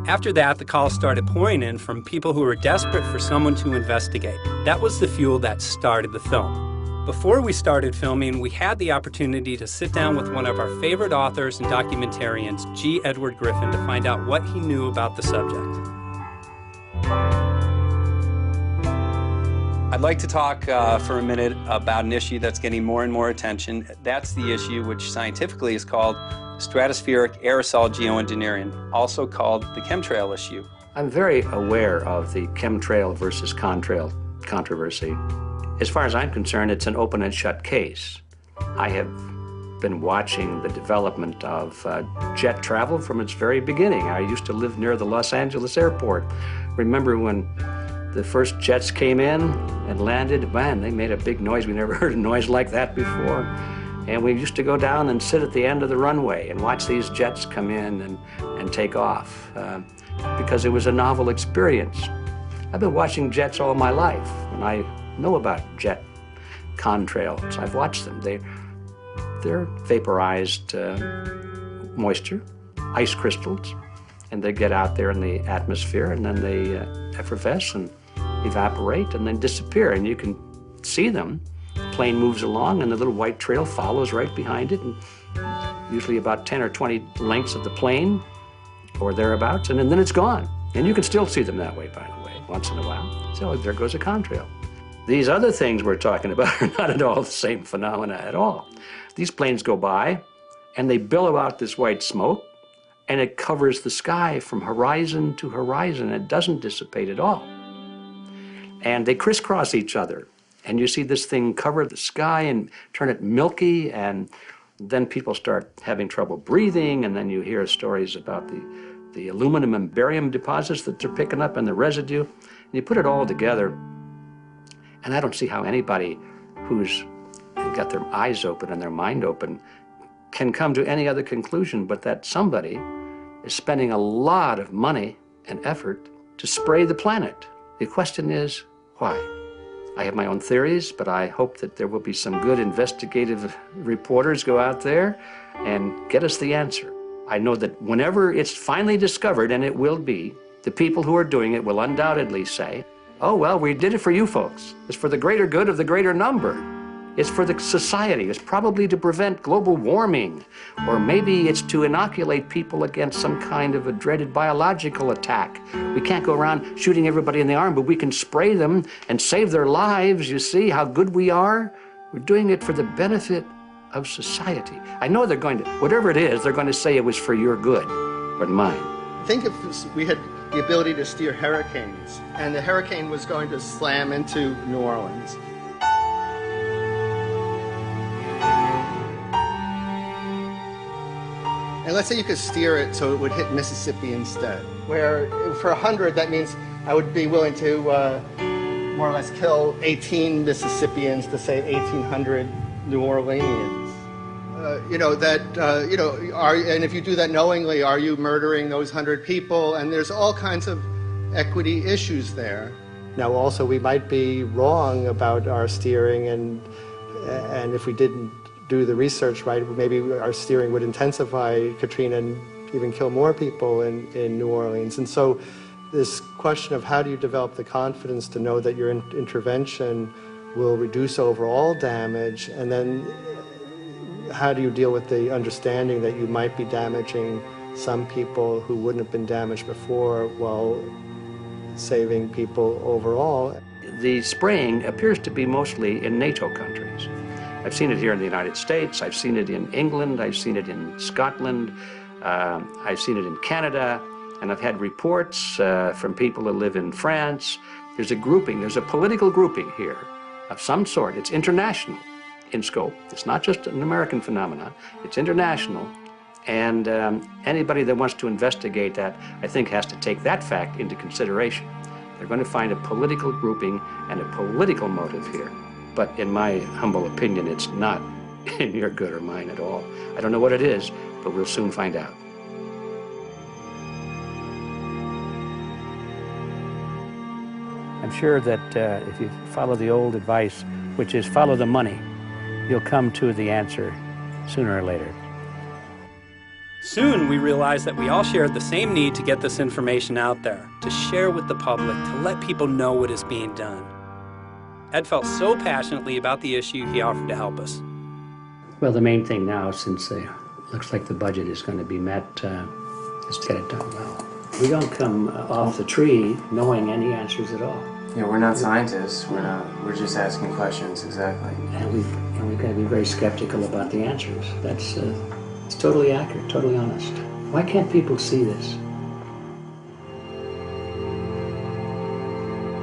After that, the calls started pouring in from people who were desperate for someone to investigate. That was the fuel that started the film. Before we started filming, we had the opportunity to sit down with one of our favorite authors and documentarians, G. Edward Griffin, to find out what he knew about the subject. I'd like to talk for a minute about an issue that's getting more and more attention. That's the issue which scientifically is called stratospheric aerosol geoengineering, also called the chemtrail issue. I'm very aware of the chemtrail versus contrail controversy. As far as I'm concerned, it's an open and shut case. I have been watching the development of jet travel from its very beginning. I used to live near the Los Angeles airport. Remember when the first jets came in and landed? Man, they made a big noise. We never heard a noise like that before. And we used to go down and sit at the end of the runway and watch these jets come in and take off because it was a novel experience. I've been watching jets all my life, and I know about jet contrails. I've watched them. They're vaporized moisture, ice crystals, and they get out there in the atmosphere, and then they effervesce and evaporate and then disappear, and you can see them. The plane moves along and the little white trail follows right behind it, and usually about 10 or 20 lengths of the plane or thereabouts, and then it's gone. And you can still see them that way, by the way, once in a while. So there goes a contrail. These other things we're talking about are not at all the same phenomena at all. These planes go by and they billow out this white smoke, and it covers the sky from horizon to horizon. It doesn't dissipate at all. And they crisscross each other. And you see this thing cover the sky and turn it milky, and then people start having trouble breathing, and then you hear stories about the aluminum and barium deposits that they're picking up and the residue. And you put it all together, and I don't see how anybody who's got their eyes open and their mind open can come to any other conclusion but that somebody is spending a lot of money and effort to spray the planet. The question is, why? I have my own theories, but I hope that there will be some good investigative reporters go out there and get us the answer. I know that whenever it's finally discovered, and it will be, the people who are doing it will undoubtedly say, oh, well, we did it for you folks. It's for the greater good of the greater number. It's for the society. It's probably to prevent global warming, or maybe it's to inoculate people against some kind of a dreaded biological attack. We can't go around shooting everybody in the arm, but we can spray them and save their lives. You see how good we are? We're doing it for the benefit of society. I know they're going to, whatever it is, they're going to say it was for your good, but mine. Think if we had the ability to steer hurricanes, and the hurricane was going to slam into New Orleans. And let's say you could steer it so it would hit Mississippi instead, where for 100, that means I would be willing to more or less kill 18 Mississippians to save 1,800 New Orleanians. And if you do that knowingly, are you murdering those 100 people? And there's all kinds of equity issues there. Now, also, we might be wrong about our steering, and if we didn't do the research right, maybe our steering would intensify Katrina and even kill more people in New Orleans. And so this question of how do you develop the confidence to know that your intervention will reduce overall damage, and then how do you deal with the understanding that you might be damaging some people who wouldn't have been damaged before while saving people overall? The spraying appears to be mostly in NATO countries. I've seen it here in the United States, I've seen it in England, I've seen it in Scotland, I've seen it in Canada, and I've had reports from people who live in France. There's a grouping, there's a political grouping here of some sort. It's international in scope. It's not just an American phenomenon, it's international. And anybody that wants to investigate that, I think, has to take that fact into consideration. They're going to find a political grouping and a political motive here. But in my humble opinion, it's not in your good or mine at all. I don't know what it is, but we'll soon find out. I'm sure that if you follow the old advice, which is follow the money, you'll come to the answer sooner or later. Soon, we realized that we all shared the same need to get this information out there, to share with the public, to let people know what is being done. Ed felt so passionately about the issue, he offered to help us. Well, the main thing now, since it looks like the budget is going to be met, is to get it done well. We don't come off the tree knowing any answers at all. Yeah, we're not scientists. We're just asking questions, exactly. And we've got to be very skeptical about the answers. That's it's totally accurate, totally honest. Why can't people see this?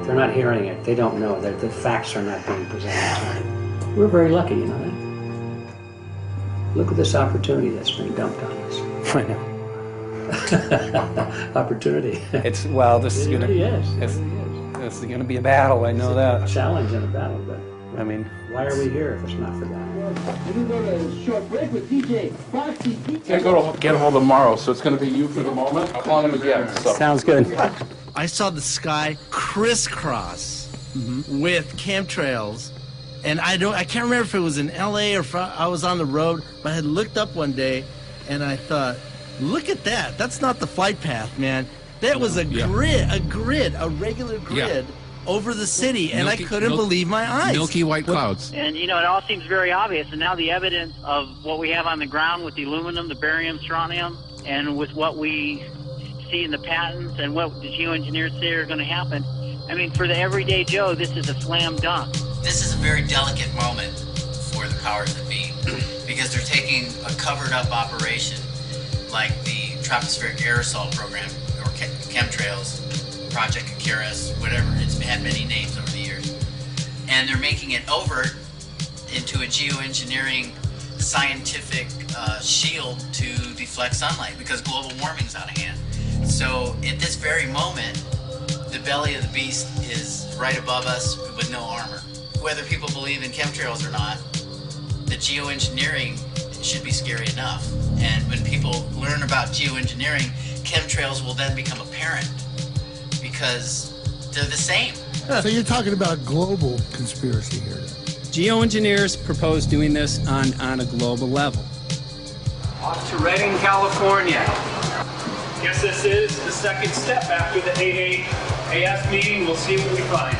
They're not hearing it. They don't know that the facts are not being presented to them. We're very lucky, you know that? Look at this opportunity that's being dumped on us. I know. Opportunity. This is It gonna. really is. This is gonna be a battle. I know that. It's a challenge and a battle, but I mean, why are we here if it's not for that? We're going to go to a short break with DJ Foxy. Can't go to get hold of Morrow, so it's going to be you for the moment. I'll call him again. So. sounds good. I saw the sky crisscross with chemtrails, and I can't remember if it was in LA or if I was on the road, but I had looked up one day and I thought, look at that. That's not the flight path, man. That was a grid, a regular grid over the city, and I couldn't believe my eyes. Milky white clouds. And, you know, it all seems very obvious. And now the evidence of what we have on the ground with the aluminum, the barium, strontium, and with what we see in the patents and what the geoengineers say are going to happen, I mean, for the everyday Joe, this is a slam dunk. This is a very delicate moment for the powers that be because they're taking a covered-up operation like the tropospheric aerosol program or chemtrails, Project Icarus, whatever. It's had many names over the years. And they're making it overt into a geoengineering scientific shield to deflect sunlight because global warming's out of hand. So at this very moment, the belly of the beast is right above us with no armor. Whether people believe in chemtrails or not, the geoengineering should be scary enough. And when people learn about geoengineering, chemtrails will then become apparent because they're the same. So you're talking about global conspiracy here. Geoengineers propose doing this on a global level. Off to Redding, California. Guess this is the second step after the 8 AF meeting. We'll see what we find.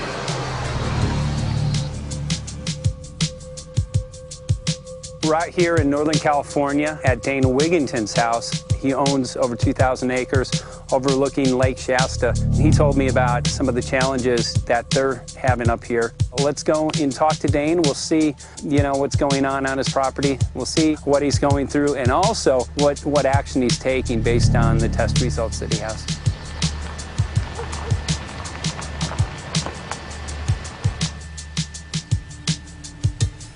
Right here in Northern California at Dana Wigginton's house. He owns over 2,000 acres overlooking Lake Shasta. He told me about some of the challenges that they're having up here. Let's go and talk to Dane. We'll see, what's going on his property. We'll see what he's going through and also what action he's taking based on the test results that he has.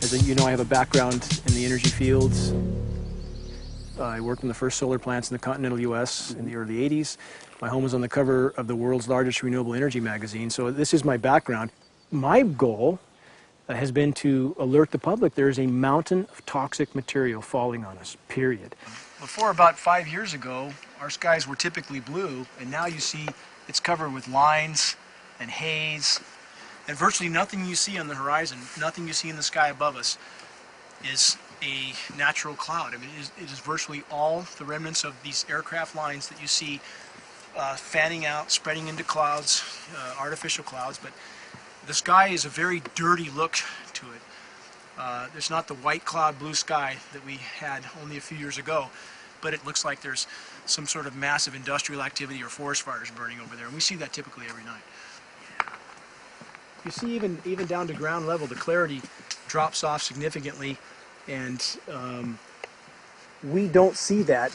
As you know, I have a background in the energy fields. I worked in the first solar plants in the continental U.S. in the early 80s. My home was on the cover of the world's largest renewable energy magazine, so this is my background. My goal has been to alert the public there is a mountain of toxic material falling on us, period. Before about 5 years ago, our skies were typically blue, and now you see it's covered with lines and haze, and virtually nothing you see on the horizon, nothing you see in the sky above us is a natural cloud. I mean, it is virtually all the remnants of these aircraft lines that you see fanning out, spreading into clouds, artificial clouds, but the sky is a very dirty look to it. There's not the white cloud blue sky that we had only a few years ago, but it looks like there's some sort of massive industrial activity or forest fires burning over there, and we see that typically every night. You see even down to ground level, the clarity drops off significantly, and we don't see that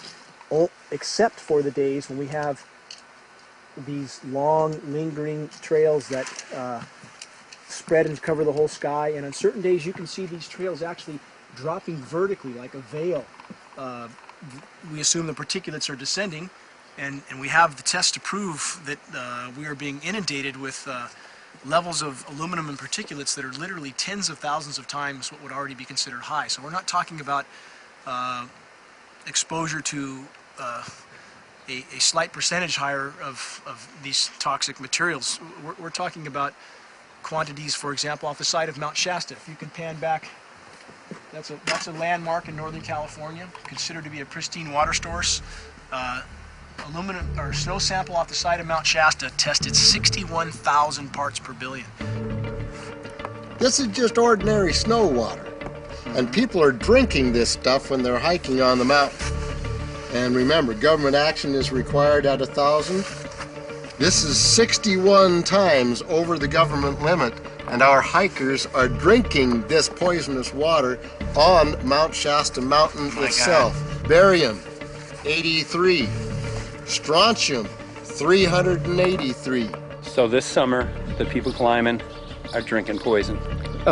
except for the days when we have these long, lingering trails that spread and cover the whole sky, and on certain days you can see these trails actually dropping vertically like a veil. We assume the particulates are descending, and we have the test to prove that we are being inundated with levels of aluminum and particulates that are literally tens of thousands of times what would already be considered high. So we're not talking about exposure to a slight percentage higher of these toxic materials. We're talking about quantities, for example, off the side of Mount Shasta. If you can pan back That's a landmark in Northern California, considered to be a pristine water source. Aluminum or snow sample off the side of Mount Shasta tested 61,000 parts per billion. This is just ordinary snow water. And people are drinking this stuff when they're hiking on the mountain. And remember, government action is required at 1,000. This is 61 times over the government limit, and our hikers are drinking this poisonous water on Mount Shasta Mountain itself. Barium, 83. Strontium, 383. So this summer, the people climbing are drinking poison.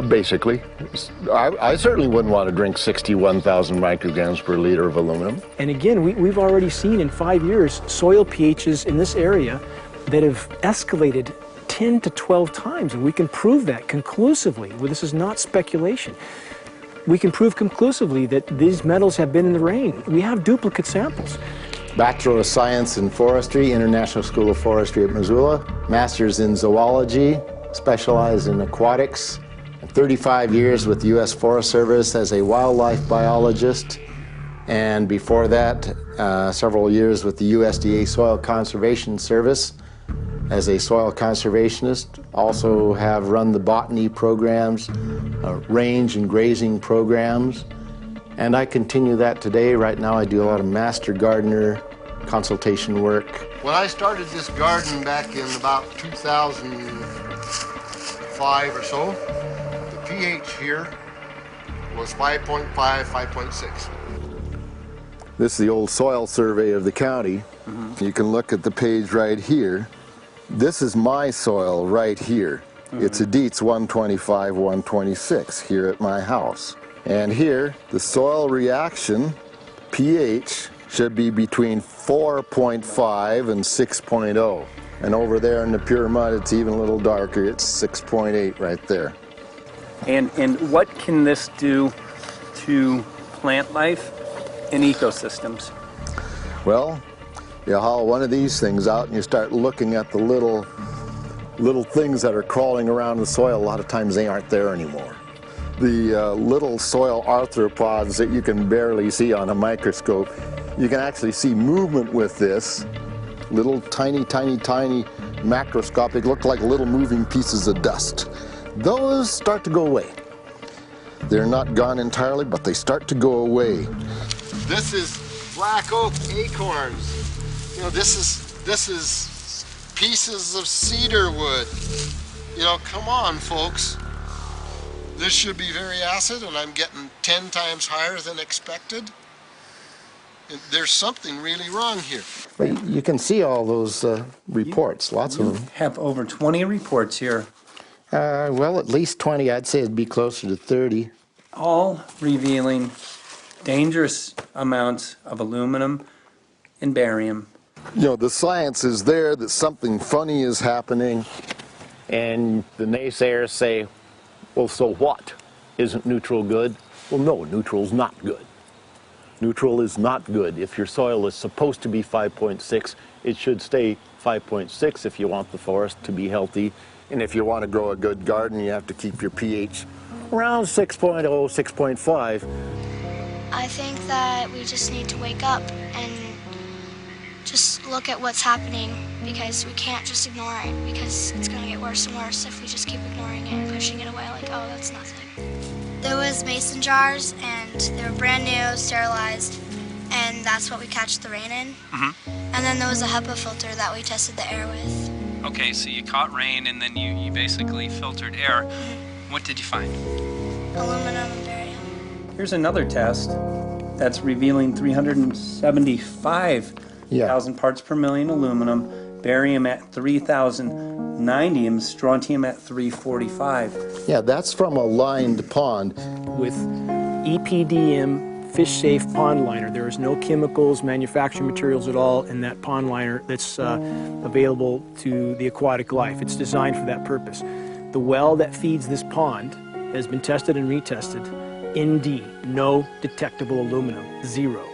Basically. I certainly wouldn't want to drink 61,000 micrograms per liter of aluminum. And again, we've already seen in 5 years soil pHs in this area that have escalated 10 to 12 times, and we can prove that conclusively. Well, this is not speculation. We can prove conclusively that these metals have been in the rain. We have duplicate samples. Bachelor of Science in Forestry, International School of Forestry at Missoula. Master's in Zoology, specialized in aquatics. 35 years with the U.S. Forest Service as a wildlife biologist. And before that, several years with the USDA Soil Conservation Service as a soil conservationist. Also have run the botany programs, range and grazing programs. And I continue that today. Right now I do a lot of master gardener consultation work. When I started this garden back in about 2005 or so, the pH here was 5.5, 5.6. This is the old soil survey of the county. You can look at the page right here. This is my soil right here. It's a Dietz 125, 126 here at my house. And here, the soil reaction pH should be between 4.5 and 6.0. And over there in the pure mud, it's even a little darker. It's 6.8 right there. And what can this do to plant life and ecosystems? Well, you haul one of these things out and you start looking at the little things that are crawling around the soil. A lot of times they aren't there anymore. The little soil arthropods that you can barely see on a microscope, you can actually see movement with this. Little tiny macroscopic, look like little moving pieces of dust. Those start to go away. They're not gone entirely, but they start to go away. This is black oak acorns. You know, this is pieces of cedar wood. You know, come on, folks. This should be very acid, and I'm getting 10 times higher than expected. There's something really wrong here. But you can see all those reports, lots of them. You have over 20 reports here. Well, at least 20. I'd say it'd be closer to 30. All revealing dangerous amounts of aluminum and barium. You know, the science is there that something funny is happening. And the naysayers say, well, so what? Isn't neutral good? Well, no, neutral's not good. Neutral is not good. If your soil is supposed to be 5.6, it should stay 5.6 if you want the forest to be healthy. And if you want to grow a good garden, you have to keep your pH around 6.0, 6.5. I think that we just need to wake up and just look at what's happening, because we can't just ignore it, because it's going to get worse and worse if we just keep ignoring it and pushing it away like, oh, that's nothing. There was mason jars, and they were brand new, sterilized, and that's what we catch the rain in. And then there was a HEPA filter that we tested the air with. Okay, so you caught rain and then you basically filtered air. What did you find? Aluminum and barium. Here's another test that's revealing 375,000 parts per million aluminum, barium at 3,090, and strontium at 345. Yeah, that's from a lined pond. With EPDM fish-safe pond liner. There is no chemicals, manufacturing materials at all in that pond liner that's available to the aquatic life. It's designed for that purpose. The well that feeds this pond has been tested and retested. ND, no detectable aluminum, 0.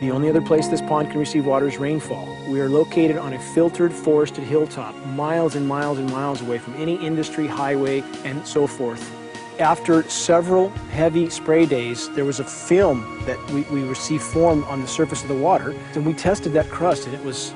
The only other place this pond can receive water is rainfall. We are located on a filtered, forested hilltop, miles and miles and miles away from any industry, highway, and so forth. After several heavy spray days, there was a film that we received form on the surface of the water, and we tested that crust, and it was